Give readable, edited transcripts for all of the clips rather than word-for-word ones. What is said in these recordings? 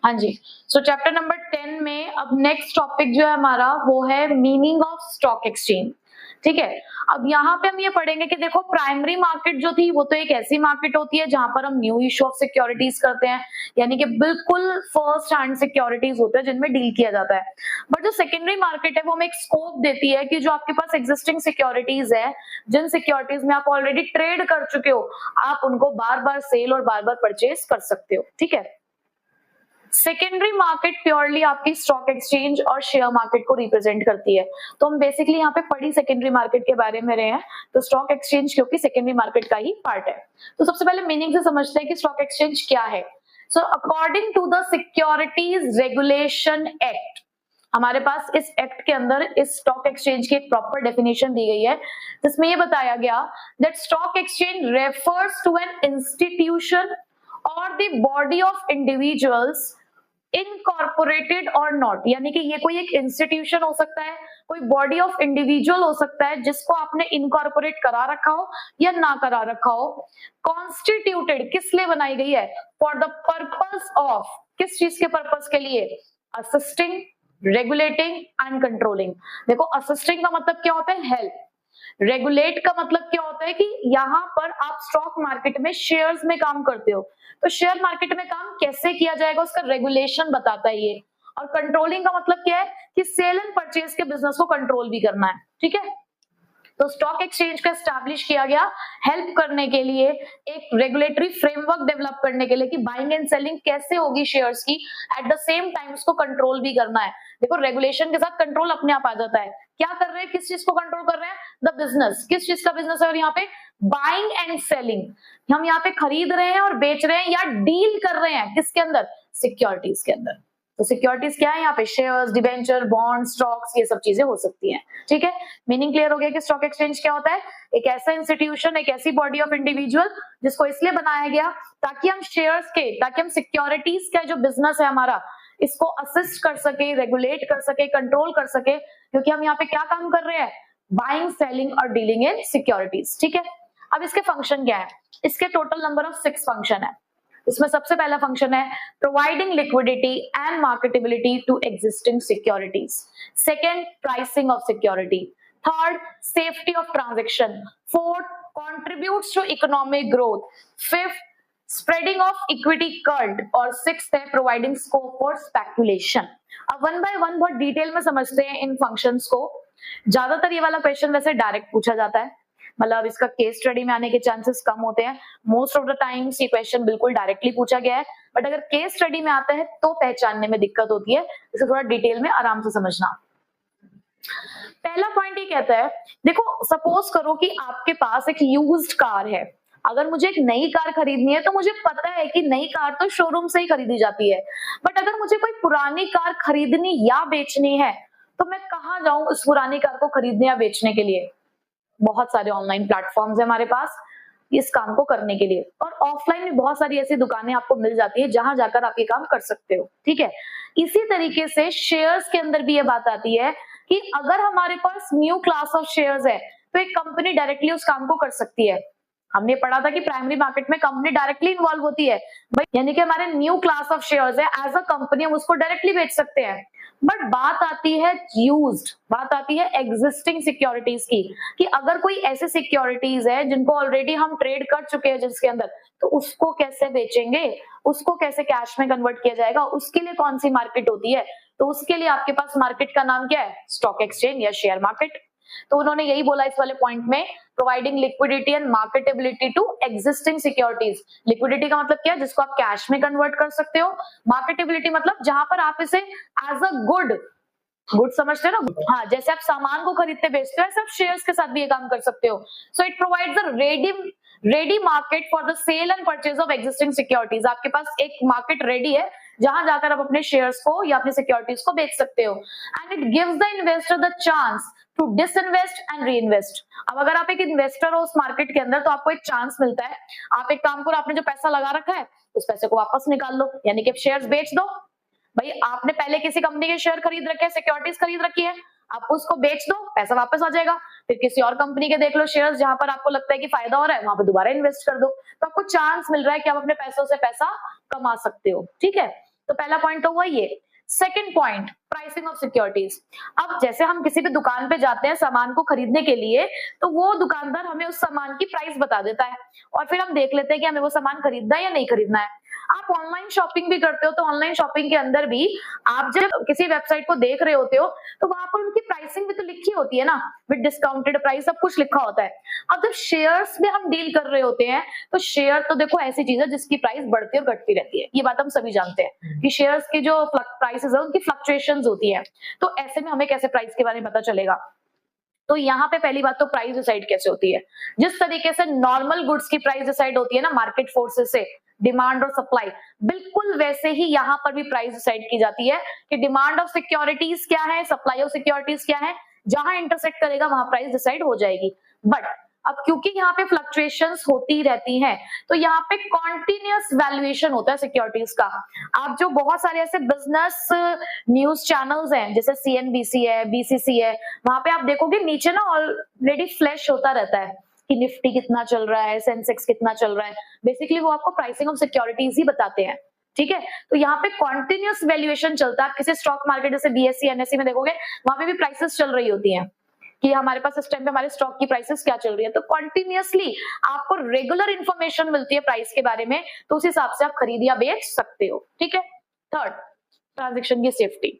हाँ जी, सो chapter number 10 में अब नेक्स्ट टॉपिक जो है हमारा वो है मीनिंग ऑफ स्टॉक एक्सचेंज। ठीक है, अब यहाँ पे हम ये पढ़ेंगे कि देखो प्राइमरी मार्केट जो थी वो तो एक ऐसी मार्केट होती है जहां पर हम न्यू इशू ऑफ सिक्योरिटीज करते हैं, यानी कि बिल्कुल फर्स्ट हैंड सिक्योरिटीज होते हैं जिनमें डील किया जाता है। बट जो सेकेंडरी मार्केट है वो हमें एक स्कोप देती है कि जो आपके पास एग्जिस्टिंग सिक्योरिटीज है, जिन सिक्योरिटीज में आप ऑलरेडी ट्रेड कर चुके हो, आप उनको बार बार सेल और बार बार परचेज कर सकते हो। ठीक है, सेकेंडरी मार्केट प्योरली आपकी स्टॉक एक्सचेंज और शेयर मार्केट को रिप्रेजेंट करती है। तो हम बेसिकली यहाँ पे पढ़ी सेकेंडरी मार्केट के बारे में रहे हैं, तो स्टॉक एक्सचेंज क्योंकि सेकेंडरी मार्केट का ही पार्ट है। तो सबसे पहले मीनिंग से समझते हैं कि स्टॉक एक्सचेंज क्या है। So according to the securities regulation act, हमारे पास इस एक्ट के अंदर इस स्टॉक एक्सचेंज की एक प्रॉपर डेफिनेशन दी गई है, जिसमें ये बताया गया that stock exchange refers to an institution और the body of individuals incorporated और नॉट, यानी कि ये कोई एक इंस्टीट्यूशन हो सकता है, कोई बॉडी ऑफ इंडिविजुअल हो सकता है जिसको आपने इनकॉर्पोरेट करा रखा हो या ना करा रखा हो। कॉन्स्टिट्यूटेड किस लिए बनाई गई है? फॉर द पर्पस ऑफ, किस चीज के पर्पस के लिए? Assisting, regulating and controlling. देखो असिस्टिंग का मतलब क्या होता है? हेल्प। रेगुलेट का मतलब क्या होता है कि यहाँ पर आप स्टॉक मार्केट में शेयर्स में काम करते हो, तो शेयर मार्केट में काम कैसे किया जाएगा उसका रेगुलेशन बताता है ये। और कंट्रोलिंग का मतलब क्या है कि सेल एंड परचेज के बिजनेस को कंट्रोल भी करना है। ठीक है, तो स्टॉक एक्सचेंज का एस्टैब्लिश किया गया हेल्प करने के लिए, एक रेगुलेटरी फ्रेमवर्क डेवलप करने के लिए कि बाइंग एंड सेलिंग कैसे होगी शेयर्स की, एट द सेम टाइम उसको कंट्रोल भी करना है। देखो रेगुलेशन के साथ कंट्रोल अपने आप आ जाता है। क्या कर रहे हैं, किस चीज को कंट्रोल कर रहे हैं? The business. किस चीज का बिजनेस है? और यहाँ पे बाइंग एंड सेलिंग, हम यहाँ पे खरीद रहे हैं और बेच रहे हैं या डील कर रहे हैं किसके अंदर? सिक्योरिटीज के अंदर। तो सिक्योरिटीज क्या है यहाँ पे? शेयर्स, डिबेंचर, बॉन्ड, स्टॉक्स, ये सब चीजें हो सकती हैं। ठीक है, मीनिंग क्लियर हो गया कि स्टॉक एक्सचेंज क्या होता है? एक ऐसा इंस्टीट्यूशन, एक ऐसी बॉडी ऑफ इंडिविजुअल जिसको इसलिए बनाया गया ताकि हम शेयर्स के, ताकि हम सिक्योरिटीज का जो बिजनेस है हमारा, इसको असिस्ट कर सके, रेगुलेट कर सके, कंट्रोल कर सके, क्योंकि हम यहाँ पे क्या काम कर रहे हैं? बाइंग, सेलिंग और डीलिंग इन सिक्योरिटीज। ठीक है, अब इसके फंक्शन क्या है? इसके टोटल नंबर ऑफ 6 फंक्शन है। इसमें सबसे पहला फंक्शन है providing liquidity and marketability to existing securities. Second, pricing of security. Third, safety of transaction. Fourth, contributes to economic growth. Fifth, spreading of equity cult. और sixth है providing scope for speculation. अब one by one बहुत detail में समझते हैं इन functions को। ज्यादातर ये वाला क्वेश्चन वैसे डायरेक्ट पूछा जाता है, मतलब इसका केस स्टडी में आने के चांसेस कम होते हैं। मोस्ट ऑफ द टाइम्स ये क्वेश्चन बिल्कुल डायरेक्टली पूछा गया है, बट अगर केस स्टडी में आता है तो पहचानने में दिक्कत होती है, इसे थोड़ा डिटेल में आराम से समझना। पहला पॉइंट ये कहता है, देखो सपोज करो कि आपके पास एक यूज्ड कार है। अगर मुझे एक नई कार खरीदनी है तो मुझे पता है कि नई कार तो शोरूम से ही खरीदी जाती है, बट अगर मुझे कोई पुरानी कार खरीदनी या बेचनी है तो मैं कहाँ जाऊं उस पुरानी कार को खरीदने या बेचने के लिए? बहुत सारे ऑनलाइन प्लेटफॉर्म्स है हमारे पास इस काम को करने के लिए, और ऑफलाइन में बहुत सारी ऐसी दुकानें आपको मिल जाती है जहां जाकर आप ये काम कर सकते हो। ठीक है, इसी तरीके से शेयर्स के अंदर भी ये बात आती है कि अगर हमारे पास न्यू क्लास ऑफ शेयर्स है तो एक कंपनी डायरेक्टली उस काम को कर सकती है। हमने पढ़ा था कि प्राइमरी मार्केट में कंपनी डायरेक्टली इन्वॉल्व होती है, यानी कि हमारे न्यू क्लास ऑफ शेयर्स है, एज अ कंपनी हम उसको डायरेक्टली बेच सकते हैं। बट बात आती है यूज्ड, बात आती है एग्जिस्टिंग सिक्योरिटीज की, कि अगर कोई ऐसे सिक्योरिटीज है जिनको ऑलरेडी हम ट्रेड कर चुके हैं जिसके अंदर, तो उसको कैसे बेचेंगे, उसको कैसे कैश में कन्वर्ट किया जाएगा, उसके लिए कौन सी मार्केट होती है? तो उसके लिए आपके पास मार्केट का नाम क्या है? स्टॉक एक्सचेंज या शेयर मार्केट। तो उन्होंने यही बोला इस वाले पॉइंट में, providing liquidity and marketability to existing securities. Liquidity का मतलब क्या है? जिसको आप कैश में कन्वर्ट कर सकते हो। मार्केटेबिलिटी मतलब जहां पर आप इसे एज अ गुड समझते हो ना, हाँ, जैसे आप सामान को खरीदते बेचते हो ऐसे आप शेयर्स के साथ भी ये काम कर सकते हो। So it provides a ready market for the sale and purchase of existing securities. आपके पास एक मार्केट रेडी है जहां जाकर आप अपने शेयर्स को या अपने सिक्योरिटीज को बेच सकते हो। And it gives the investor the chance to disinvest and reinvest. अब अगर आप एक इन्वेस्टर हो उस मार्केट के अंदर तो आपको एक चांस मिलता है, आप एक काम करो, आपने जो पैसा लगा रखा है उस पैसे को वापस निकाल लो, यानी कि शेयर्स बेच दो। भाई आपने पहले किसी कंपनी के शेयर खरीद रखे हैं, सिक्योरिटीज खरीद रखी है, आप उसको बेच दो, पैसा वापस आ जाएगा। फिर किसी और कंपनी के देख लो शेयर्स, जहां पर आपको लगता है कि फायदा हो रहा है वहां पे दोबारा इन्वेस्ट कर दो, तो आपको चांस मिल रहा है कि आप अपने पैसों से पैसा कमा सकते हो। ठीक है, तो पहला पॉइंट तो हुआ ये। Second point, pricing of securities. अब जैसे हम किसी भी दुकान पे जाते हैं सामान को खरीदने के लिए, तो वो दुकानदार हमें उस सामान की प्राइस बता देता है और फिर हम देख लेते हैं कि हमें वो सामान खरीदना है या नहीं खरीदना है। आप ऑनलाइन शॉपिंग भी करते हो तो ऑनलाइन शॉपिंग के अंदर भी आप जब किसी वेबसाइट को देख रहे होते हो तो वहां पर उनकी प्राइसिंग भी तो लिखी होती है ना, विद डिस्काउंटेड प्राइस, सब कुछ लिखा होता है। अब जब शेयर्स में हम डील कर रहे होते हैं तो शेयर तो देखो ऐसी चीज है जिसकी प्राइस बढ़ती और घटती रहती है, ये बात हम सभी जानते हैं कि शेयर्स की जो प्राइसेस है उनकी फ्लक्चुएशंस होती है। तो ऐसे में हमें कैसे प्राइस के बारे में पता चलेगा? तो यहाँ पे पहली बात तो प्राइस डिसाइड कैसे होती है, जिस तरीके से नॉर्मल गुड्स की प्राइस डिसाइड होती है ना मार्केट फोर्सेस से, डिमांड और सप्लाई, बिल्कुल वैसे ही यहाँ पर भी प्राइस डिसाइड की जाती है कि डिमांड ऑफ सिक्योरिटीज क्या है, सप्लाई ऑफ सिक्योरिटीज क्या है, जहां इंटरसेक्ट करेगा वहां प्राइस डिसाइड हो जाएगी। बट अब क्योंकि यहाँ पे फ्लक्चुएशंस होती रहती हैं तो यहाँ पे कॉन्टिन्यूअस वैल्यूएशन होता है सिक्योरिटीज का। आप जो बहुत सारे ऐसे बिजनेस न्यूज चैनल्स हैं जैसे सीएनबीसी है, बीसीसी है, वहां पे आप देखोगे नीचे ना ऑलरेडी फ्लैश होता रहता है कि निफ्टी कितना चल रहा है, सेंसेक्स कितना चल रहा है। बेसिकली वो आपको प्राइसिंग ऑफ सिक्योरिटीज ही बताते हैं, ठीक है। तो यहाँ पे कॉन्टिन्यूअस वैल्यूएशन चलता है। किसी स्टॉक मार्केट जैसे बीएससी एनएससी में देखोगे वहां पे भी प्राइसेस चल रही होती हैं कि हमारे पास इस टाइम पे हमारे स्टॉक की प्राइसेस क्या चल रही है। तो कॉन्टिन्यूअसली आपको रेगुलर इंफॉर्मेशन मिलती है प्राइस के बारे में, तो उस हिसाब से आप खरीद या बेच सकते हो, ठीक है। थर्ड, ट्रांजेक्शन की सेफ्टी।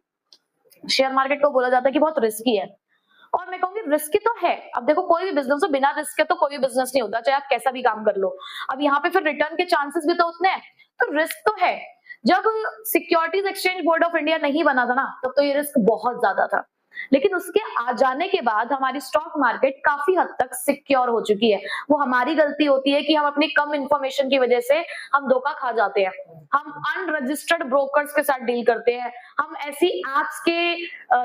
शेयर मार्केट को बोला जाता है कि बहुत रिस्की है, और मैं कहूंगी रिस्की तो है। अब देखो कोई भी बिजनेस हो, बिना रिस्क के तो कोई भी बिजनेस नहीं होता, चाहे आप कैसा भी काम कर लो। अब यहाँ पे फिर रिटर्न के चांसेस भी तो उतने हैं, तो रिस्क तो है। जब securities exchange board of India नहीं बना था ना, तब तो ये रिस्क बहुत ज्यादा था, लेकिन उसके आ जाने के बाद हमारी स्टॉक मार्केट काफी हद तक सिक्योर हो चुकी है। वो हमारी गलती होती है कि हम अपनी कम इंफॉर्मेशन की वजह से हम धोखा खा जाते हैं, हम अनरजिस्टर्ड ब्रोकर्स के साथ डील करते हैं, हम ऐसी एप्स के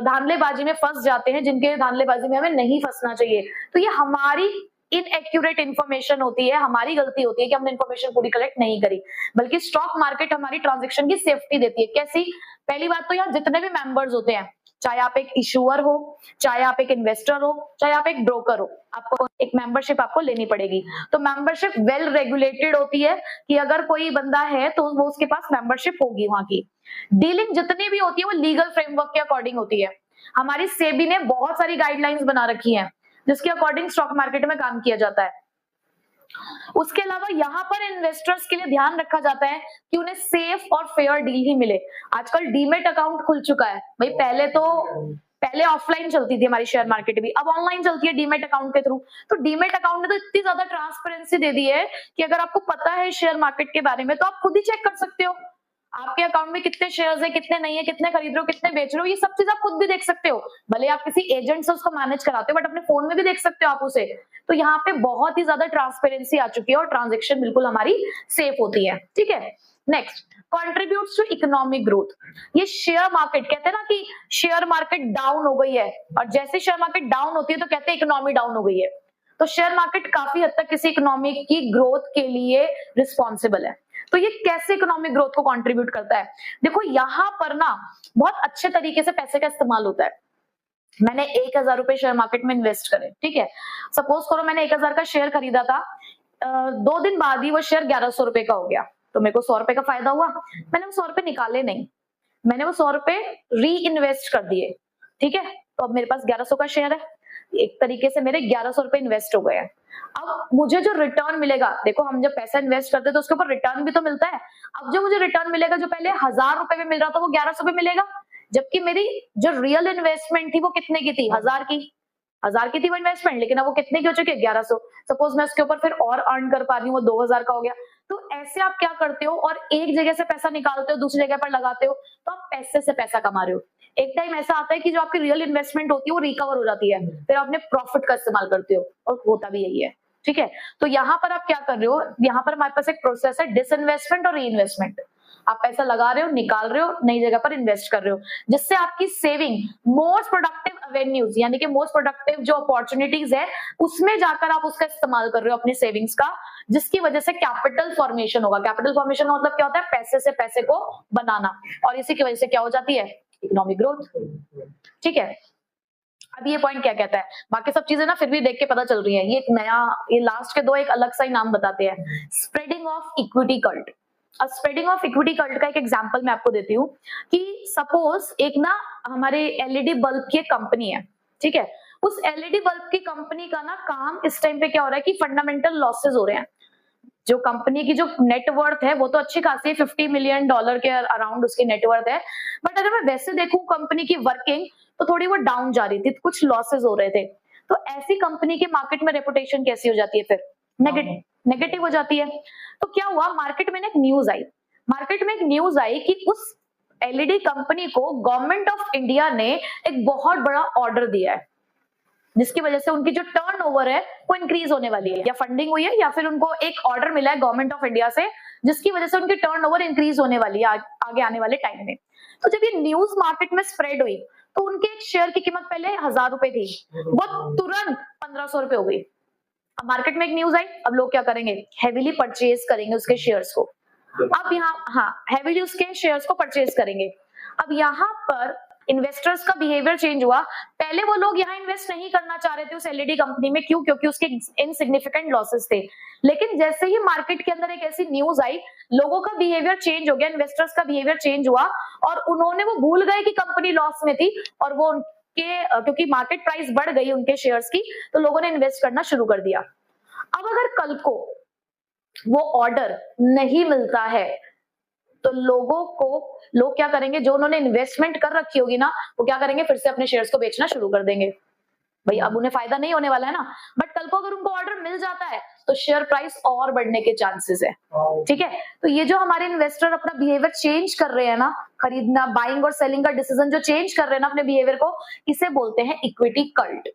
धांधलेबाजी में फंस जाते हैं जिनके धांधलेबाजी में हमें नहीं फंसना चाहिए। तो ये हमारी इनएक्यूरेट इन्फॉर्मेशन होती है, हमारी गलती होती है कि हमने इन्फॉर्मेशन पूरी कलेक्ट नहीं करी। बल्कि स्टॉक मार्केट हमारी ट्रांजेक्शन की सेफ्टी देती है। कैसी? पहली बात तो यहाँ जितने भी मेंबर्स होते हैं, चाहे आप एक इशूअर हो, चाहे आप एक इन्वेस्टर हो, चाहे आप एक ब्रोकर हो, आपको एक मेंबरशिप आपको लेनी पड़ेगी। तो मेंबरशिप वेल रेगुलेटेड होती है कि अगर कोई बंदा है तो वो उसके पास मेंबरशिप होगी। वहां की डीलिंग जितनी भी होती है वो लीगल फ्रेमवर्क के अकॉर्डिंग होती है। हमारी सेबी ने बहुत सारी गाइडलाइंस बना रखी हैं जिसके अकॉर्डिंग स्टॉक मार्केट में काम किया जाता है। उसके अलावा यहाँ पर इन्वेस्टर्स के लिए ध्यान रखा जाता है कि उन्हें सेफ और फेयर डील ही मिले। आजकल डीमेट अकाउंट खुल चुका है भाई, पहले ऑफलाइन चलती थी हमारी शेयर मार्केट भी, अब ऑनलाइन चलती है डीमेट अकाउंट के थ्रू। तो डीमेट अकाउंट ने तो इतनी ज्यादा ट्रांसपेरेंसी दे दी है कि अगर आपको पता है शेयर मार्केट के बारे में तो आप खुद ही चेक कर सकते हो आपके अकाउंट में कितने शेयर्स है, कितने नहीं है, कितने खरीद रहे हो, कितने बेच रहे हो, ये सब चीज आप खुद भी देख सकते हो। भले आप किसी एजेंट से उसको मैनेज कराते हो बट अपने फोन में भी देख सकते हो आप उसे। तो यहाँ पे बहुत ही ज्यादा ट्रांसपेरेंसी आ चुकी है और ट्रांजेक्शन बिल्कुल हमारी सेफ होती है, ठीक है। Next, contributes to economic growth. ये शेयर मार्केट, कहते हैं ना कि शेयर मार्केट डाउन हो गई है, और जैसे शेयर मार्केट डाउन होती है तो कहते हैं इकोनॉमी डाउन हो गई है। तो शेयर मार्केट काफी हद तक किसी इकोनॉमी की ग्रोथ के लिए रिस्पॉन्सिबल है। तो ये कैसे इकोनॉमिक ग्रोथ को कंट्रीब्यूट करता है? देखो यहाँ पर ना बहुत अच्छे तरीके से पैसे का इस्तेमाल होता है। मैंने 1000 रुपए शेयर मार्केट में इन्वेस्ट करे, ठीक है। सपोज करो मैंने 1000 का शेयर खरीदा था, 2 दिन बाद ही वो शेयर 1100 रुपए का हो गया, तो मेरे को 100 रुपए का फायदा हुआ। मैंने वो 100 रुपए निकाले नहीं, मैंने वो 100 रुपए री इन्वेस्ट कर दिए, ठीक है। तो अब मेरे पास 1100 का शेयर है, एक तरीके से मेरे 1100 रुपए इन्वेस्ट हो गए हैं। अब मुझे जो रिटर्न मिलेगा, देखो हम जब पैसा इन्वेस्ट करते हैं तो उसके ऊपर रिटर्न भी तो मिलता है। अब जो मुझे रिटर्न मिलेगा, जो पहले 1000 रुपए में मिल रहा था वो 1100 में मिलेगा, जबकि मेरी जो रियल इन्वेस्टमेंट थी वो कितने की थी? 1000 की थी वो इन्वेस्टमेंट, लेकिन अब वो कितने की हो चुकी है? 1100। सपोज मैं उसके ऊपर फिर और अर्न कर पा रही हूँ, वो 2000 का हो गया। तो ऐसे आप क्या करते हो, और एक जगह से पैसा निकालते हो दूसरी जगह पर लगाते हो, तो आप पैसे से पैसा कमा रहे हो। एक टाइम ऐसा आता है कि जो आपकी रियल इन्वेस्टमेंट होती है वो रिकवर हो जाती है, फिर आप अपने प्रॉफिट का इस्तेमाल करते हो, और होता भी यही है, ठीक है। तो यहाँ पर आप क्या कर रहे हो, यहाँ पर हमारे पास एक प्रोसेस है डिसइन्वेस्टमेंट और री इन्वेस्टमेंट। आप पैसा लगा रहे हो, निकाल रहे हो, नई जगह पर इन्वेस्ट कर रहे हो, जिससे आपकी सेविंग मोस्ट प्रोडक्टिव एवेन्यूज, यानी कि मोस्ट प्रोडक्टिव जो अपॉर्चुनिटीज है उसमें जाकर आप उसका इस्तेमाल कर रहे हो अपनी सेविंग्स का, जिसकी वजह से कैपिटल फॉर्मेशन होगा। कैपिटल फॉर्मेशन मतलब क्या होता है? पैसे से पैसे को बनाना, और इसी की वजह से क्या हो जाती है? इकोनॉमिक ग्रोथ, ठीक है। अब ये पॉइंट क्या कहता है? बाकी सब चीजें ना फिर भी देख के पता चल रही है, ये एक नया, ये लास्ट के 2 एक अलग सा ही नाम बताते हैं, spreading of equity cult. Spreading of equity cult का एक एग्जांपल मैं आपको देती हूँ कि सपोज एक ना हमारे एलईडी बल्ब की कंपनी है, ठीक है, उस एलईडी बल्ब की कंपनी का ना काम इस टाइम पे क्या हो रहा है कि फंडामेंटल लॉसेस हो रहे हैं। जो कंपनी की जो नेटवर्थ है वो तो अच्छी खासी $50 मिलियन के अराउंड उसकी नेटवर्थ है, बट अगर मैं वैसे देखूं कंपनी की वर्किंग तो थोड़ी वो डाउन जा रही थी, कुछ लॉसेस हो रहे थे। तो ऐसी कंपनी के मार्केट में रेपुटेशन कैसी हो जाती है फिर? नेगेटिव हो जाती है। तो क्या हुआ, मार्केट में एक न्यूज आई कि उस एलईडी कंपनी को गवर्नमेंट ऑफ इंडिया ने एक बहुत बड़ा ऑर्डर दिया है, जिसकी वजह से उनकी जो टर्नओवर है वो इंक्रीज होने वाली है, या फंडिंग हुई है या फिर उनको एक ऑर्डर मिला है गवर्नमेंट ऑफ इंडिया से, जिसकी वजह से उनकी टर्नओवर इंक्रीज होने वाली है आगे आने वाले टाइम में। तो जब ये न्यूज मार्केट में स्प्रेड हुई तो उनके एक शेयर की कीमत पहले 1000 रुपए थी, वो तुरंत 1500 रुपए हो गई। अब मार्केट में एक न्यूज आई, अब लोग क्या करेंगे, हैवीली परचेज करेंगे उसके शेयर्स को। अब यहाँ हैवीली उसके शेयर्स को परचेज करेंगे। अब यहाँ पर इन्वेस्टर्स का बिहेवियर चेंज हुआ। पहले वो लोग यहाँ इन्वेस्ट नहीं करना चाह रहे थे उस एलईडी कंपनी में, क्यों? क्योंकि उसके इनसिग्निफिकेंट लॉसेस थे। लेकिन जैसे ही मार्केट के अंदर एक ऐसी न्यूज आई, लोगों का बिहेवियर चेंज हो गया, इन्वेस्टर्स का बिहेवियर चेंज हुआ और उन्होंने वो भूल गए कि कंपनी लॉस में थी और वो क्योंकि मार्केट प्राइस बढ़ गई उनके शेयर्स की, तो लोगों ने इन्वेस्ट करना शुरू कर दिया। अब अगर कल को वो ऑर्डर नहीं मिलता है तो लोग क्या करेंगे, जो उन्होंने इन्वेस्टमेंट कर रखी होगी ना, वो क्या करेंगे, फिर से अपने शेयर्स को बेचना शुरू कर देंगे। भाई अब उन्हें फायदा नहीं होने वाला है ना, बट कल को अगर उनको ऑर्डर मिल जाता है तो शेयर प्राइस और बढ़ने के चांसेस है। ठीक है, तो ये जो हमारे इन्वेस्टर अपना बिहेवियर चेंज कर रहे हैं ना, खरीदना, बाइंग और सेलिंग का डिसीजन जो चेंज कर रहे हैं ना अपने बिहेवियर को, इसे बोलते हैं इक्विटी कल्ट।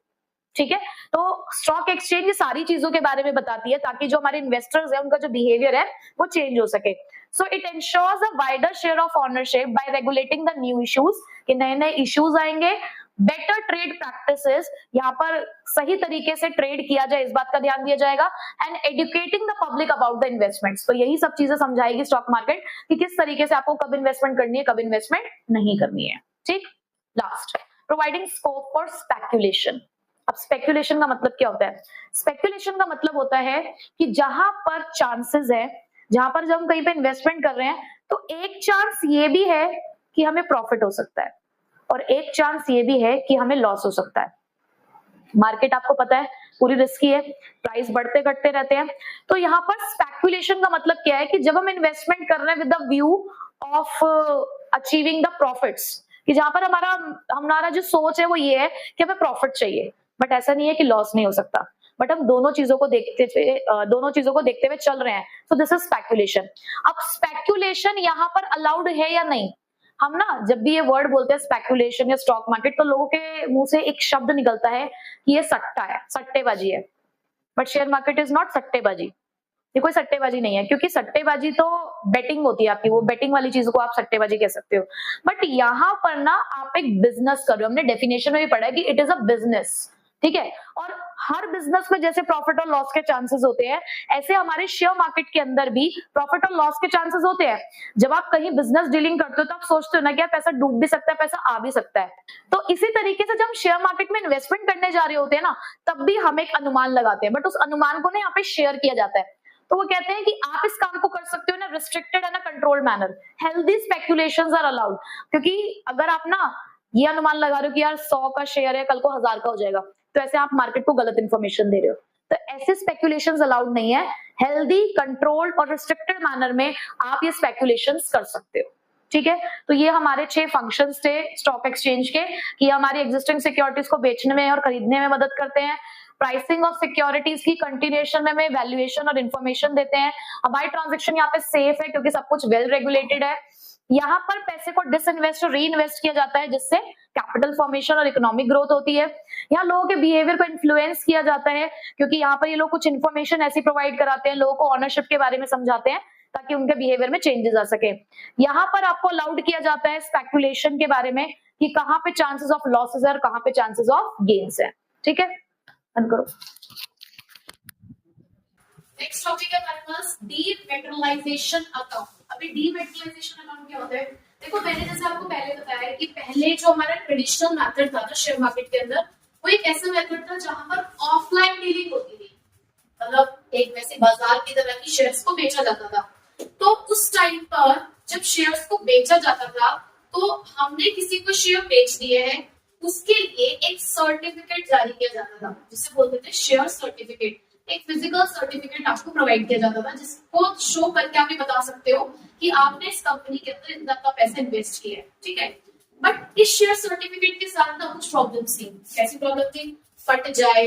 ठीक है, तो स्टॉक एक्सचेंज ये सारी चीजों के बारे में बताती है ताकि जो हमारे इन्वेस्टर्स है उनका जो बिहेवियर है वो चेंज हो सके। So it ensures a wider share of ownership bye regulating the new issues, कि नए नए इश्यूज आएंगे, बेटर ट्रेड प्रैक्टिसेस, यहाँ पर सही तरीके से ट्रेड किया जाए इस बात का ध्यान दिया जाएगा, and educating the public about the investments. तो यही सब चीजें समझाएगी स्टॉक मार्केट कि किस तरीके से आपको कब इन्वेस्टमेंट करनी है, कब इन्वेस्टमेंट नहीं करनी है। ठीक, last, providing scope for speculation. अब स्पेक्यूलेशन का मतलब क्या होता है? स्पेक्यूलेशन का मतलब होता है कि जहां पर चांसेस है, जहां पर जब हम कहीं पे इन्वेस्टमेंट कर रहे हैं तो एक चांस ये भी है कि हमें प्रॉफिट हो सकता है और एक चांस ये भी है कि हमें लॉस हो सकता है। मार्केट आपको पता है पूरी रिस्की है, प्राइस बढ़ते घटते रहते हैं। तो यहाँ पर स्पेक्यूलेशन का मतलब क्या है कि जब हम इन्वेस्टमेंट कर रहे हैं with the view of achieving the profits, कि जहां पर हमारा जो सोच है वो ये है कि हमें प्रॉफिट चाहिए, बट ऐसा नहीं है कि लॉस नहीं हो सकता, बट हम दोनों चीजों को देखते हुए चल रहे हैं। So this is speculation. अब स्पेक्यूलेशन यहाँ पर अलाउड है या नहीं? हम ना जब भी ये वर्ड बोलते हैं स्पेक्यूलेशन या स्टॉक मार्केट, तो लोगों के मुंह से एक शब्द निकलता है कि ये सट्टा है, सट्टेबाजी है। But share market is not सट्टेबाजी, ये कोई सट्टेबाजी नहीं है, क्योंकि सट्टेबाजी तो बेटिंग होती है आपकी, वो बेटिंग वाली चीजों को आप सट्टेबाजी कह सकते हो। बट यहाँ पर ना आप एक बिजनेस कर रहे हो, हमने डेफिनेशन में भी पढ़ा है कि इट इज अ बिजनेस। ठीक है, और हर बिजनेस में जैसे प्रॉफिट और लॉस के चांसेस होते हैं, ऐसे हमारे शेयर मार्केट के अंदर भी प्रॉफिट और लॉस के चांसेस होते हैं। जब आप कहीं बिजनेस डीलिंग करते हो तो आप सोचते हो ना कि पैसा डूब भी सकता है, पैसा आ भी सकता है। तो इसी तरीके से जब हम शेयर मार्केट में इन्वेस्टमेंट करने जा रहे होते हैं ना, तब भी हम एक अनुमान लगाते हैं, बट उस अनुमान को ना यहाँ पे शेयर किया जाता है। तो वो कहते हैं कि आप इस काम को कर सकते हो ना restricted and controlled manner, healthy speculations are allowed. क्योंकि अगर आप ना ये अनुमान लगा रहे हो कि यार 100 का शेयर है, कल को 1000 का हो जाएगा, तो ऐसे आप मार्केट को गलत इंफॉर्मेशन दे रहे हो। तो ऐसे स्पेक्यूलेशंस अलाउड नहीं है। हेल्दी, कंट्रोल्ड और रिस्ट्रिक्टेड मैनर में आप ये स्पेक्यूलेशंस कर सकते हो। ठीक है, तो ये हमारे 6 फंक्शंस थे स्टॉक एक्सचेंज के, कि हमारी एग्जिस्टिंग सिक्योरिटीज को बेचने में और खरीदने में मदद करते हैं, प्राइसिंग ऑफ सिक्योरिटीज की कंटिन्यूएशन में वैल्यूएशन और इन्फॉर्मेशन देते हैं, हमारी ट्रांजेक्शन यहाँ पे सेफ है क्योंकि सब कुछ वेल रेगुलेटेड है, यहाँ पर पैसे को डिसइन्वेस्ट और री इन्वेस्ट किया जाता है जिससे कैपिटल फॉर्मेशन और इकोनॉमिक ग्रोथ होती है, यहाँ लोगों के बिहेवियर को इन्फ्लुएंस किया जाता है क्योंकि यहाँ पर ये लोग कुछ इन्फॉर्मेशन ऐसी प्रोवाइड कराते हैं, लोगों को ऑनरशिप के बारे में समझाते हैं ताकि उनके बिहेवियर में चेंजेस आ सके। यहाँ पर आपको अलाउड किया जाता है स्पेक्यूलेशन के बारे में कि कहाँ पे चांसेस ऑफ लॉसेस है और कहाँ पे चांसेस ऑफ गेन्स है। ठीक है, करो। नेक्स्ट टॉपिक है हमारे पास डीमेटेरियलाइजेशन अकाउंट। अभी डीमेटेरियलाइजेशन अकाउंट क्या होता है? देखो, मैंने जैसे आपको पहले बताया कि पहले जो हमारा ट्रेडिशनल मेथड था शेयर मार्केट के अंदर, वो एक ऐसा मेथड था जहां पर ऑफलाइन डीलिंग होती थी, मतलब एक वैसे बाजार की तरह की शेयर्स को बेचा जाता था। तो उस टाइम पर जब शेयर्स को बेचा जाता था तो हमने किसी को शेयर बेच दिए हैं, उसके लिए एक सर्टिफिकेट जारी किया जाता था जिसे बोलते थे शेयर सर्टिफिकेट। एक फिजिकल सर्टिफिकेट आपको प्रोवाइड किया जाता था जिसको शो करके आप ये बता सकते हो कि आपने इस कंपनी के अंदर इतना का पैसा इन्वेस्ट किया है, ठीक है। बट इस शेयर सर्टिफिकेट के साथ ना कुछ प्रॉब्लम्स थी। कैसी प्रॉब्लम थी? फट जाए,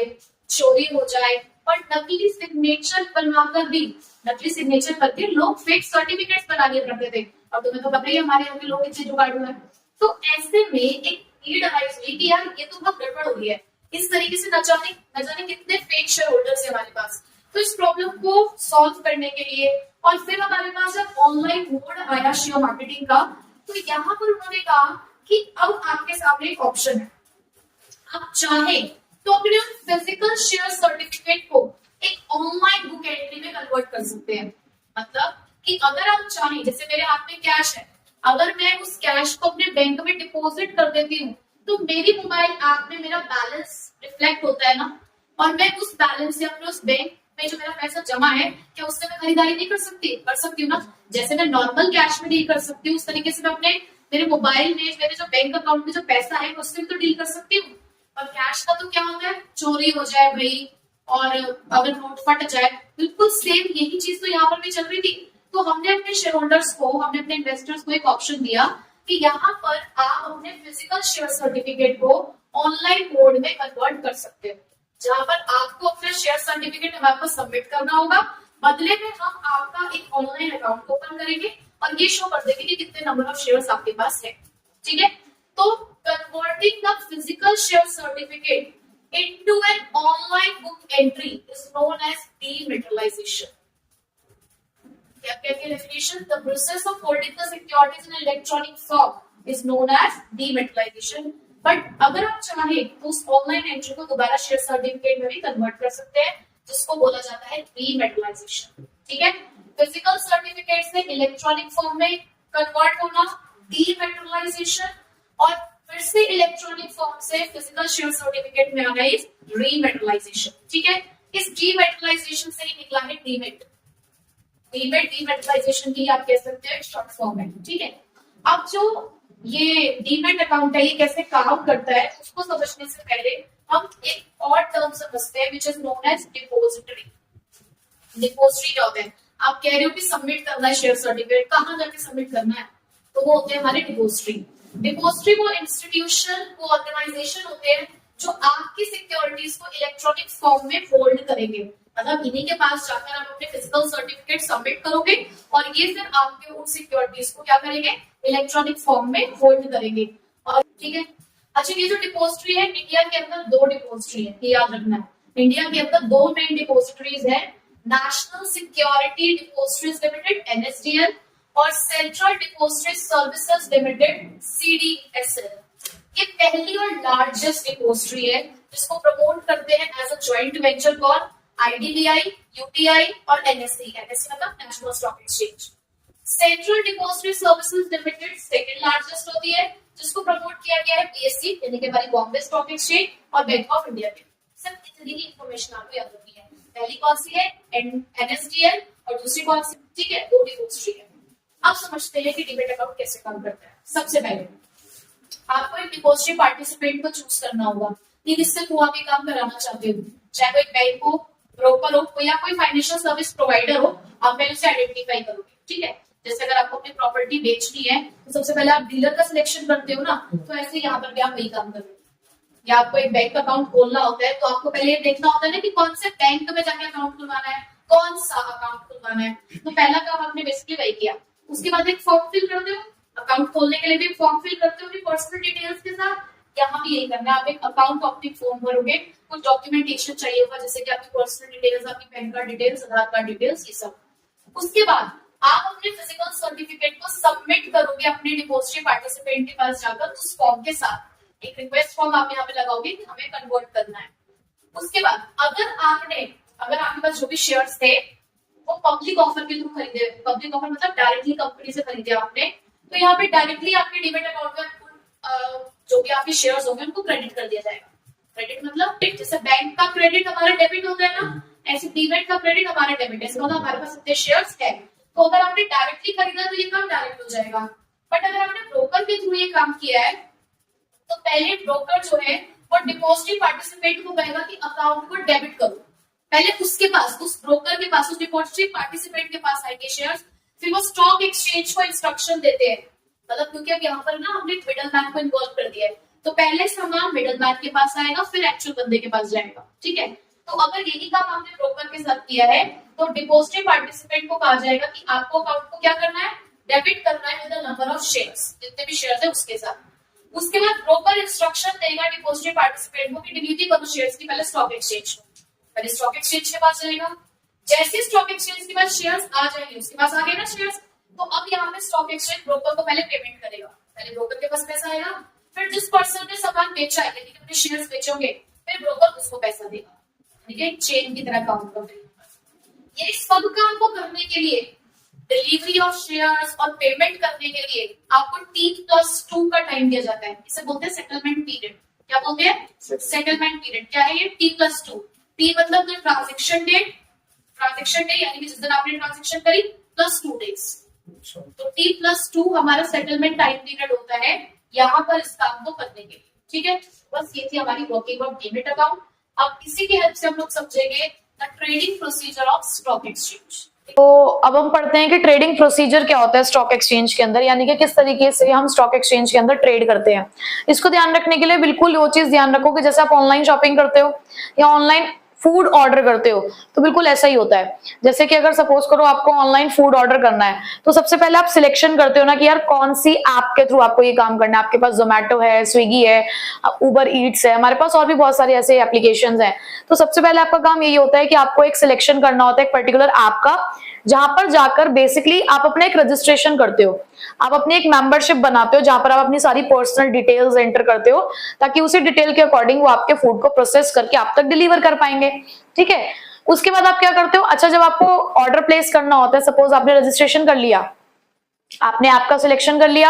चोरी हो जाए, और नकली सिग्नेचर बनवाकर भी, नकली सिग्नेचर करके लोग फेक सर्टिफिकेट्स बना लिए करते थे। और तुम्हें तो पता ही है हमारे यहाँ के लोग इतने जुगाड़ू हैं। तो ऐसे में एक नीड अराइज हुई कि यार ये तो बहुत गड़बड़ हो रही है, इस तरीके से न जाने कितने फेक शेयर होल्डर्स है हमारे पास। तो इस प्रॉब्लम को सॉल्व करने के लिए और फिर हमारे पास जब ऑनलाइन मोड आया शेयर मार्केटिंग का, तो यहाँ पर उन्होंने कहा कि अब आपके सामने एक ऑप्शन है, आप चाहे तो अपने फिजिकल शेयर सर्टिफिकेट को एक ऑनलाइन बुक एंट्री में कन्वर्ट कर सकते हैं। मतलब कि अगर आप चाहें, जैसे मेरे हाथ में कैश है, अगर मैं उस कैश को अपने बैंक में डिपॉजिट कर देती हूँ तो मेरी मोबाइल ऐप में मेरा बैलेंस रिफ्लेक्ट होता है ना, और मैं उस बैलेंस से अपने उस बैंक में जो मेरा पैसा जमा है, क्या उससे मैं खरीदारी नहीं कर सकती? कर सकती हूँ ना। जैसे मैं नॉर्मल कैश में डील कर सकती हूँ, उस तरीके से मैं अपने मेरे मोबाइल में मेरे जो बैंक अकाउंट में जो पैसा है उससे भी तो डील कर सकती हूँ। और कैश का तो क्या होता है, चोरी हो जाए भाई, और अगर नोट फट जाए, बिल्कुल सेम यही चीज तो यहाँ पर भी चल रही थी। तो हमने अपने शेयर होल्डर्स को, हमने अपने इन्वेस्टर्स को एक ऑप्शन दिया कि यहाँ पर आप अपने फिजिकल शेयर सर्टिफिकेट को ऑनलाइन मोड में कन्वर्ट कर सकते हो, जहां पर आपको अपना शेयर सर्टिफिकेट हमारे पास सबमिट करना होगा। बदले में हम आपका एक ऑनलाइन अकाउंट ओपन करेंगे और ये शो कर देंगे कि कितने नंबर ऑफ शेयर्स आपके पास है, ठीक है। तो converting the physical share certificate into an online book entry is known as dematerialization. क्या कहती है definition? The process of holding the securities in electronic form is known as dematerialization. But अगर आप चाहें तो उस ऑनलाइन एंट्री को दोबारा शेयर सर्टिफिकेट में भी कन्वर्ट कर सकते हैं, जिसको बोला जाता है डीमेटलाइजेशन, ठीक है। फिजिकल सर्टिफिकेट से इलेक्ट्रॉनिक फॉर्म में कन्वर्ट होना डीमेटलाइजेशन, और फिर से इलेक्ट्रॉनिक फॉर्म से फिजिकल शेयर सर्टिफिकेट में आना इज रीमेटलाइजेशन, ठीक है। इस डीमेटलाइजेशन से ही निकला है डीमेट। डीमेटलाइजेशन की आप कह सकते हैं शॉर्ट फॉर्म है, ठीक है। अब जो ये डीमेट अकाउंट है ये कैसे काम करता है उसको समझने से पहले हम एक और टर्म समझते हैं which is known as depository. Depository क्या होता है? आप कह रहे हो कि सबमिट करना है शेयर सर्टिफिकेट, कहाँ जाके सबमिट करना है? तो वो होते हैं हमारे डिपोजिटरी। डिपोजिटरी वो इंस्टीट्यूशन, वो ऑर्गेनाइजेशन होते हैं जो आपकी सिक्योरिटीज को इलेक्ट्रॉनिक फॉर्म में होल्ड करेंगे। मतलब इन्हीं के पास जाकर आप अपने फिजिकल सर्टिफिकेट सबमिट करोगे और ये फिर आपके उन सिक्योरिटीज को क्या करेंगे, इलेक्ट्रॉनिक फॉर्म में होल्ड करेंगे। और ठीक है, अच्छा ये जो डिपोजिटरी है, इंडिया के अंदर 2 डिपोजिटरी है, ये याद रखना है। इंडिया के अंदर 2 मेन डिपोजिटरीज है, नेशनल सिक्योरिटी डिपोजिटरीज लिमिटेड NSDL और central depository services limited CDSL। ये पहली और लार्जेस्ट डिपोजिटरी है जिसको प्रमोट करते हैं as a joint venture call IDBI, UTI और NSE। NSE मतलब national stock exchange. Central depository services limited second largest होती है जिसको प्रमोट किया गया है BSE यानी कि हमारी बॉम्बे स्टॉक एक्सचेंज और बैंक ऑफ इंडिया के। सिर्फ इतनी ही इंफॉर्मेशन आपको याद रखनी है। पहली कौन सी है? NSDL और दूसरी कौन सी? ठीक है, 2 डिपोजिटरी है। अब समझते हैं कि डीमेट अकाउंट कैसे काम करता है। सबसे पहले आपको एक डिपोजिटरी पार्टिसिपेंट को चूज करना होगा कि किससे थ्रू आप ये काम कराना चाहते हो, चाहे वो एक बैंक हो, ब्रोकर हो या कोई फाइनेंशियल सर्विस प्रोवाइडर हो, आप पहले उसे आइडेंटिफाई करोगे, ठीक है। जैसे अगर आपको अपनी प्रॉपर्टी बेचनी है तो सबसे पहले आप डीलर का सिलेक्शन करते हो ना, तो ऐसे यहाँ पर भी आप वही काम करोगे। या आपको एक बैंक अकाउंट खोलना होता है तो आपको पहले ये देखना होता है ना कि कौन से बैंक में जाके अकाउंट खुलवाना है, कौन सा अकाउंट खुलवाना है। तो पहला काम आपने बेसिकली वही किया। उसके बाद एक फॉर्म फिल करते हो, अकाउंट खोलने के लिए भी फॉर्म फिल करते हो अपनी पर्सनल डिटेल्स के साथ। यहाँ भी यही करना है, आप एक अकाउंट ऑप्टिंग फॉर्म भरोगे, कुछ डॉक्यूमेंटेशन चाहिए होगा जैसे कि आपकी पर्सनल डिटेल्स, आपकी पैन कार्ड डिटेल्स, आधार कार्ड डिटेल्स, ये सब। उसके बाद आप अपने फिजिकल सर्टिफिकेट को सबमिट करोगे अपने डिपोजिटरी पार्टिसिपेंट के पास जाकर उस फॉर्म के साथ। एक रिक्वेस्ट फॉर्म आप यहाँ पे लगाओगे कि हमें कन्वर्ट करना है। उसके बाद अगर आपके पास जो भी शेयर्स थे वो पब्लिक ऑफर के थ्रू खरीदे, पब्लिक ऑफर मतलब डायरेक्टली कंपनी से खरीदे आपने, तो यहाँ पे डायरेक्टली आपके डीमेट अकाउंट में जो भी आपके शेयर्स होंगे उनको क्रेडिट कर दिया जाएगा। क्रेडिट मतलब जैसे बैंक का क्रेडिट हमारा डेबिट होता है ना, ऐसे डीमेट का क्रेडिट हमारा डेबिट है। मतलब हमारे पास इतने शेयर्स है तो अगर आपने डायरेक्टली खरीदा तो ये काम डायरेक्ट हो जाएगा, बट अगर आपने ब्रोकर के थ्रू ये काम किया है तो पहले ब्रोकर जो है वो डिपॉजिटरी पार्टिसिपेंट को कहेगा कि अकाउंट को डेबिट करो, पहले उसके पास, उस ब्रोकर के पास, उस डिपॉजिटरी पार्टिसिपेंट के पास आएंगे शेयर्स, फिर वो स्टॉक एक्सचेंज को इंस्ट्रक्शन देते हैं, मतलब क्योंकि अब यहाँ पर ना हमने मिडल मैन को इन्वॉल्व कर दिया है, तो पहले सामान मिडल मैन के पास आएगा फिर एक्चुअल बंदे के पास जाएगा, ठीक है। तो अगर यही काम आपने ब्रोकर के साथ किया है तो डिपॉजिटरी पार्टिसिपेंट को कहा जाएगा कि आपको अकाउंट को क्या करना है, डेबिट करना है with the number of shares, जितने भी शेयर्स है उसके साथ। उसके बाद ब्रोकर इंस्ट्रक्शन देगा डिपॉजिटरी पार्टिसिपेंट को कि डिलीवरी करो शेयर्स की पहले स्टॉक एक्सचेंज को, पहले स्टॉक एक्सचेंज के पास जाएगा, जैसे स्टॉक एक्सचेंज के पास शेयर्स आ जाएंगे, उसके पास आ गए ना शेयर्स, तो अब यहाँ पे स्टॉक एक्सचेंज ब्रोकर को पहले पेमेंट करेगा, पहले ब्रोकर के पास पैसा आएगा, फिर जिस पर्सन ने सामान बेचा है यानी कि अपने शेयर्स बेचोगे फिर ब्रोकर उसको पैसा देगा, ठीक है, चेन की तरह काम कर रही है। ये सब काम को करने के लिए, डिलीवरी ऑफ शेयर्स और पेमेंट करने के लिए आपको T+2 का टाइम दिया जाता है, इसे बोलते हैं सेटलमेंट पीरियड। क्या बोलते हैं? Settlement period. क्या है ये? T+2। T मतलब the transaction date, transaction day यानी कि जिस दिन आपने ट्रांजेक्शन करी प्लस 2 डेज, तो T+2 हमारा सेटलमेंट टाइम पीरियड होता है यहाँ पर इस काम को करने के लिए, ठीक है। बस ये थी हमारी वर्किंग ऑफ डीमैट अकाउंट। अब इसी की हेल्प से हम लोग समझेंगे the trading procedure of stock exchange. तो अब हम पढ़ते हैं कि ट्रेडिंग प्रोसीजर क्या होता है स्टॉक एक्सचेंज के अंदर, यानी कि किस तरीके से हम स्टॉक एक्सचेंज के अंदर ट्रेड करते हैं। इसको ध्यान रखने के लिए बिल्कुल वो चीज ध्यान रखो कि जैसे आप ऑनलाइन शॉपिंग करते हो या ऑनलाइन फूड ऑर्डर करते हो तो बिल्कुल ऐसा ही होता है। जैसे कि अगर सपोज करो आपको ऑनलाइन फूड ऑर्डर करना है तो सबसे पहले आप सिलेक्शन करते हो ना कि यार कौन सी ऐप के थ्रू आपको ये काम करना है। आपके पास जोमेटो है, स्विगी है, उबर ईट्स है, हमारे पास और भी बहुत सारे ऐसे एप्लीकेशंस हैं। तो सबसे पहले आपका काम यही होता है कि आपको एक सिलेक्शन करना होता है एक पर्टिकुलर ऐप का, जहां पर जाकर बेसिकली आप अपना एक रजिस्ट्रेशन करते हो, आप अपनी एक मेंबरशिप बनाते हो जहां पर आप अपनी सारी पर्सनल डिटेल्स एंटर करते हो ताकि उसी डिटेल के अकॉर्डिंग वो आपके फूड को प्रोसेस करके आप तक डिलीवर कर पाएंगे, ठीक है। उसके बाद आप क्या करते हो, अच्छा जब आपको ऑर्डर प्लेस करना होता है, सपोज आपने रजिस्ट्रेशन कर लिया, आपने आपका सिलेक्शन कर लिया,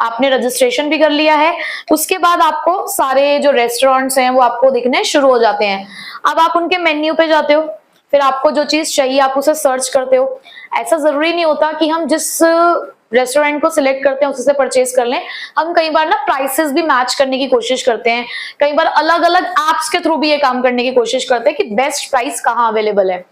आपने रजिस्ट्रेशन भी कर लिया है, उसके बाद आपको सारे जो रेस्टोरेंट्स हैं वो आपको दिखने शुरू हो जाते हैं। अब आप उनके मेन्यू पे जाते हो, फिर आपको जो चीज चाहिए आप उसे सर्च करते हो। ऐसा जरूरी नहीं होता कि हम जिस रेस्टोरेंट को सिलेक्ट करते हैं उससे परचेज कर लें, हम कई बार ना प्राइसेस भी मैच करने की कोशिश करते हैं, कई बार अलग अलग एप्स के थ्रू भी ये काम करने की कोशिश करते हैं कि बेस्ट प्राइस कहाँ अवेलेबल है।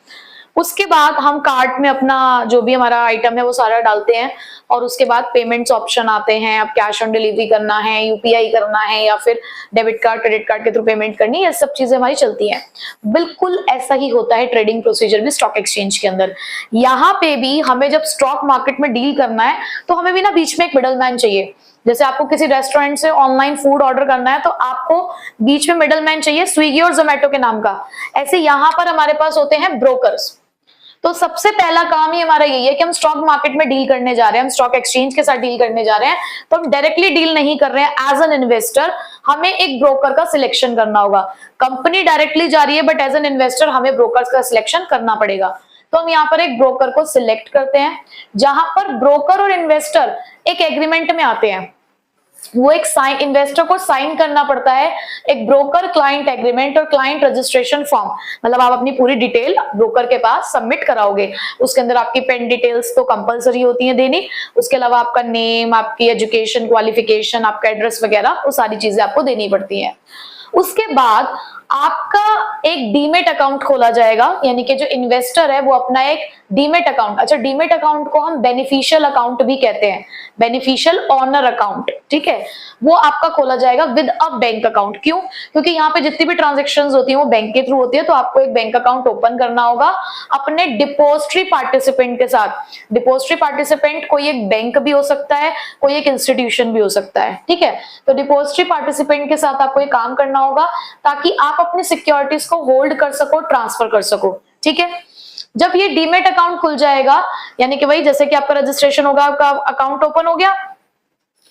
उसके बाद हम कार्ट में अपना जो भी हमारा आइटम है वो सारा डालते हैं और उसके बाद पेमेंट्स ऑप्शन आते हैं। अब कैश ऑन डिलीवरी करना है, यूपीआई करना है या फिर डेबिट कार्ड क्रेडिट कार्ड के थ्रू पेमेंट करनी है, ये सब चीजें हमारी चलती हैं। बिल्कुल ऐसा ही होता है ट्रेडिंग प्रोसीजर भी स्टॉक एक्सचेंज के अंदर। यहाँ पे भी हमें जब स्टॉक मार्केट में डील करना है तो हमें भी ना बीच में एक मिडल मैन चाहिए। जैसे आपको किसी रेस्टोरेंट से ऑनलाइन फूड ऑर्डर करना है तो आपको बीच में मिडल मैन चाहिए स्विगी और जोमेटो के नाम का। ऐसे यहाँ पर हमारे पास होते हैं ब्रोकर्स। तो सबसे पहला काम ही हमारा यही है कि हम स्टॉक मार्केट में डील करने जा रहे हैं, हम स्टॉक एक्सचेंज के साथ डील करने जा रहे हैं, तो हम डायरेक्टली डील नहीं कर रहे हैं। एज एन इन्वेस्टर हमें एक ब्रोकर का सिलेक्शन करना होगा। कंपनी डायरेक्टली जा रही है बट एज एन इन्वेस्टर हमें ब्रोकर का सिलेक्शन करना पड़ेगा। तो हम यहाँ पर एक ब्रोकर को सिलेक्ट करते हैं जहां पर ब्रोकर और इन्वेस्टर एक एग्रीमेंट में आते हैं। वो एक इन्वेस्टर को साइन करना पड़ता है एक ब्रोकर क्लाइंट एग्रीमेंट और क्लाइंट रजिस्ट्रेशन फॉर्म। मतलब आप अपनी पूरी डिटेल ब्रोकर के पास सबमिट कराओगे, उसके अंदर आपकी पेन डिटेल्स तो कंपलसरी होती है देनी, उसके अलावा आपका नेम, आपकी एजुकेशन क्वालिफिकेशन, आपका एड्रेस वगैरह वो सारी चीजें आपको देनी पड़ती हैं। उसके बाद आपका एक डीमेट अकाउंट खोला जाएगा, यानी कि जो इन्वेस्टर है वो अपना एक डीमेट अकाउंट, अच्छा डीमेट अकाउंट को हम बेनिफिशियल अकाउंट भी कहते हैं, बेनिफिशियल ओनर अकाउंट, ठीक है, वो आपका खोला जाएगा विद अ बैंक अकाउंट। क्यों? क्योंकि यहाँ पे जितनी भी ट्रांजेक्शंस होती हैं वो बैंक के थ्रू होती है, तो आपको एक बैंक अकाउंट ओपन करना होगा अपने डिपोजिटरी पार्टिसिपेंट के साथ। डिपोजिटरी पार्टिसिपेंट कोई एक बैंक भी हो सकता है, कोई एक इंस्टीट्यूशन भी हो सकता है, ठीक है। तो डिपोजिटरी पार्टिसिपेंट के साथ आपको ये काम करना होगा ताकि आप अपनी सिक्योरिटीज को होल्ड कर सको, ट्रांसफर कर सको, ठीक है। जब ये डीमेट अकाउंट खुल जाएगा, यानी कि वही जैसे कि आपका रजिस्ट्रेशन होगा, आपका अकाउंट ओपन हो गया,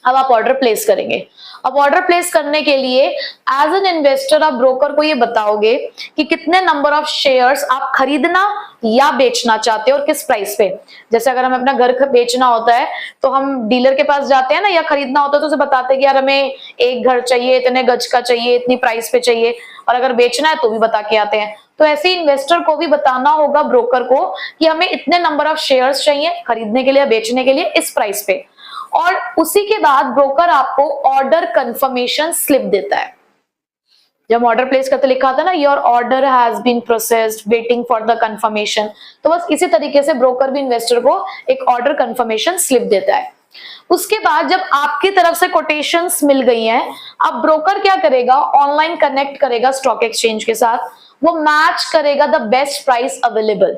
अब आप ऑर्डर प्लेस करेंगे। अब ऑर्डर प्लेस करने के लिए एज एन इन्वेस्टर आप ब्रोकर को ये बताओगे कि कितने नंबर ऑफ शेयर्स आप खरीदना या बेचना चाहते हो और किस प्राइस पे। जैसे अगर हमें अपना घर बेचना होता है तो हम डीलर के पास जाते हैं ना, या खरीदना होता है तो उसे बताते हैं कि यार हमें एक घर चाहिए, इतने गज का चाहिए, इतनी प्राइस पे चाहिए, और अगर बेचना है तो भी बता के आते हैं। तो तो ऐसे इन्वेस्टर को भी बताना होगा ब्रोकर को कि हमें इतने नंबर ऑफ शेयर्स चाहिए खरीदने के लिए, बेचने के लिए इस प्राइस पे, और उसी के बाद ब्रोकर आपको ऑर्डर कंफर्मेशन स्लिप देता है। जब ऑर्डर प्लेस करते लिखा था ना, your order has been processed waiting for the confirmation, तो बस इसी तरीके से ब्रोकर भी इन्वेस्टर को एक ऑर्डर कंफर्मेशन स्लिप देता है। उसके बाद जब आपकी तरफ से कोटेशंस मिल गई हैं, अब ब्रोकर क्या करेगा, ऑनलाइन कनेक्ट करेगा स्टॉक एक्सचेंज के साथ, वो मैच करेगा द बेस्ट प्राइस अवेलेबल।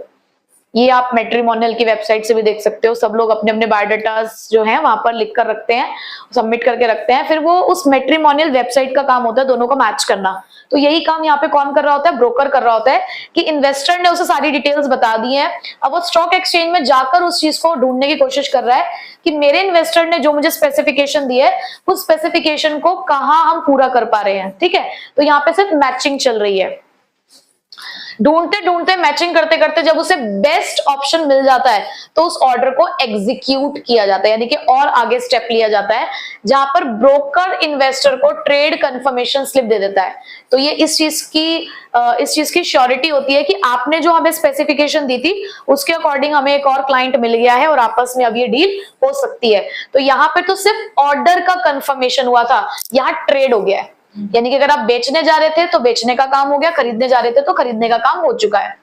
ये आप मैट्रिमोनियल की वेबसाइट से भी देख सकते हो, सब लोग अपने अपने बायोडाटास जो है वहां पर लिख कर रखते हैं, सबमिट करके रखते हैं, फिर वो उस मैट्रिमोनियल वेबसाइट का काम होता है दोनों को मैच करना। तो यही काम यहाँ पे कौन कर रहा होता है, ब्रोकर कर रहा होता है कि इन्वेस्टर ने उसे सारी डिटेल्स बता दी है, अब वो स्टॉक एक्सचेंज में जाकर उस चीज को ढूंढने की कोशिश कर रहा है कि मेरे इन्वेस्टर ने जो मुझे स्पेसिफिकेशन दी है उस स्पेसिफिकेशन को कहाँ हम पूरा कर पा रहे हैं। ठीक है, तो यहाँ पे सिर्फ मैचिंग चल रही है। ढूंढते ढूंढते मैचिंग करते करते जब उसे बेस्ट ऑप्शन मिल जाता है तो उस ऑर्डर को एग्जीक्यूट किया जाता है, यानी कि और आगे स्टेप लिया जाता है, जहां पर ब्रोकर इन्वेस्टर को ट्रेड कंफर्मेशन स्लिप दे देता है। तो ये इस चीज की श्योरिटी होती है कि आपने जो हमें स्पेसिफिकेशन दी थी उसके अकॉर्डिंग हमें एक और क्लाइंट मिल गया है और आपस में अब ये डील हो सकती है। तो यहाँ पे तो सिर्फ ऑर्डर का कंफर्मेशन हुआ था, यहाँ ट्रेड हो गया है, यानी कि अगर आप बेचने जा रहे थे तो बेचने का काम हो गया, खरीदने जा रहे थे तो खरीदने का काम हो चुका है।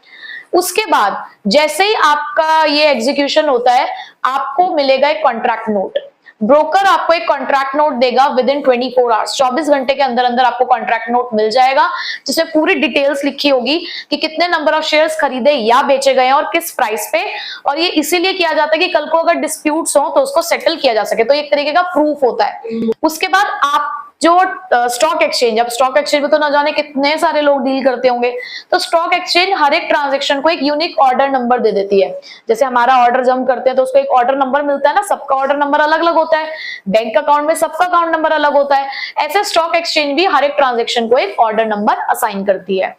उसके बाद जैसे ही आपका ये एग्जीक्यूशन होता है, आपको मिलेगा एक कॉन्ट्रैक्ट नोट। ब्रोकर आपको एक कॉन्ट्रैक्ट नोट देगा विद इन 24 आवर्स, 24 घंटे के अंदर अंदर आपको कॉन्ट्रैक्ट नोट मिल जाएगा, जिसमें पूरी डिटेल्स लिखी होगी कि कितने नंबर ऑफ शेयर्स खरीदे या बेचे गए और किस प्राइस पे। और ये इसीलिए किया जाता है कि कल को अगर डिस्प्यूट्स हो तो उसको सेटल किया जा सके, तो एक तरीके का प्रूफ होता है। उसके बाद आप जो स्टॉक एक्सचेंज, अब स्टॉक एक्सचेंज में तो ना जाने कितने सारे लोग डील करते होंगे, तो स्टॉक एक्सचेंज हर एक ट्रांजैक्शन को एक यूनिक ऑर्डर नंबर दे देती है। जैसे हमारा ऑर्डर जब हम करते हैं तो उसको एक ऑर्डर नंबर मिलता है ना, सबका ऑर्डर नंबर अलग अलग होता है, बैंक अकाउंट में सबका अकाउंट नंबर अलग होता है, ऐसे स्टॉक एक्सचेंज भी हर एक ट्रांजेक्शन को एक ऑर्डर नंबर असाइन करती है।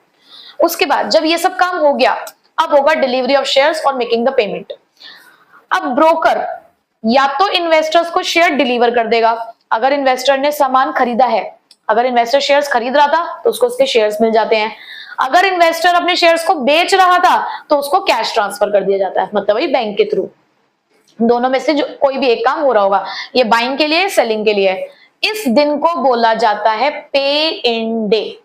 उसके बाद जब ये सब काम हो गया, अब होगा डिलीवरी ऑफ शेयर्स और मेकिंग द पेमेंट। अब ब्रोकर या तो इन्वेस्टर्स को शेयर डिलीवर कर देगा, अगर इन्वेस्टर ने सामान खरीदा है, अगर इन्वेस्टर शेयर्स खरीद रहा था तो उसको उसके शेयर्स मिल जाते हैं, अगर इन्वेस्टर अपने शेयर्स को बेच रहा था तो उसको कैश ट्रांसफर कर दिया जाता है, मतलब वही बैंक के थ्रू। दोनों में से जो कोई भी एक काम हो रहा होगा, ये बाइंग के लिए, सेलिंग के लिए। इस दिन को बोला जाता है पे इन डे,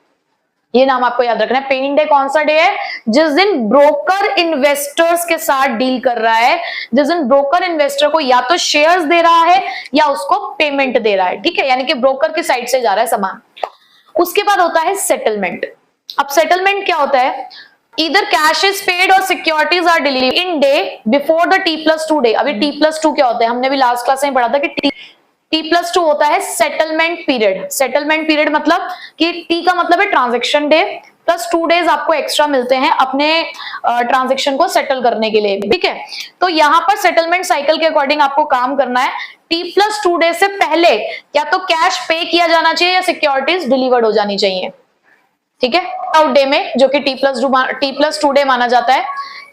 ये नाम आपको याद रखना है। पे इन डे कौन सा डे है, जिस दिन ब्रोकर इन्वेस्टर्स के साथ डील कर रहा है, जिस दिन ब्रोकर इन्वेस्टर को या तो शेयर्स दे रहा है या उसको पेमेंट दे रहा है। ठीक है, यानी कि ब्रोकर की साइड से जा रहा है सामान। उसके बाद होता है सेटलमेंट। अब सेटलमेंट क्या होता है, इधर कैश इज पेड और securities are delivered in day before the T+2 डे। अभी T+2 क्या होता है, हमने भी लास्ट क्लास में पढ़ा था कि T+2 होता है सेटलमेंट पीरियड। सेटलमेंट पीरियड मतलब कि T का मतलब है ट्रांजेक्शन डे प्लस 2 डेज आपको एक्स्ट्रा मिलते हैं अपने ट्रांजेक्शन को सेटल करने के लिए। ठीक है, तो यहाँ पर सेटलमेंट साइकिल के अकॉर्डिंग आपको काम करना है। T+2 डे से पहले या तो कैश पे किया जाना चाहिए या सिक्योरिटीज डिलीवर्ड हो जानी चाहिए। ठीक है, आउट डे में जो कि T+2 डे माना जाता है,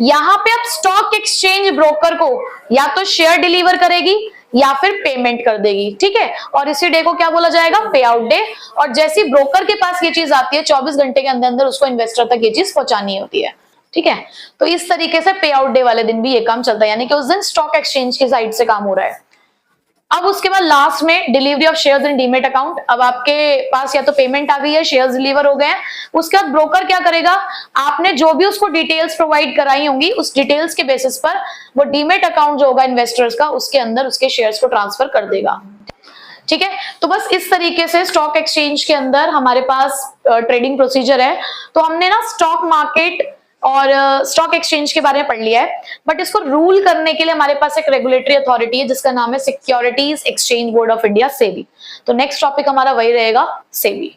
यहाँ पे अब स्टॉक एक्सचेंज ब्रोकर को या तो शेयर डिलीवर करेगी या फिर पेमेंट कर देगी। ठीक है, और इसी डे को क्या बोला जाएगा, पे आउट डे। और जैसी ब्रोकर के पास ये चीज आती है 24 घंटे के अंदर अंदर उसको इन्वेस्टर तक ये चीज पहुंचानी होती है। ठीक है, तो इस तरीके से पे आउट डे वाले दिन भी ये काम चलता है, यानी कि उस दिन स्टॉक एक्सचेंज की साइड से काम हो रहा है। अब उसके बाद लास्ट में delivery of shares in demat account. अब आपके पास या तो पेमेंट आ गई है, शेयर्स डिलीवर हो गए हैं, उसके बाद ब्रोकर क्या करेगा, आपने जो भी उसको डिटेल्स प्रोवाइड कराई होंगी उस डिटेल्स के बेसिस पर वो डीमेट अकाउंट जो होगा इन्वेस्टर्स का, उसके अंदर उसके शेयर्स को ट्रांसफर कर देगा। ठीक है, तो बस इस तरीके से स्टॉक एक्सचेंज के अंदर हमारे पास ट्रेडिंग प्रोसीजर है। तो हमने ना स्टॉक मार्केट और स्टॉक एक्सचेंज के बारे में पढ़ लिया है, बट इसको रूल करने के लिए हमारे पास एक रेगुलेटरी अथॉरिटी है जिसका नाम है securities exchange board of India, SEBI. तो नेक्स्ट टॉपिक हमारा वही रहेगा, सेबी।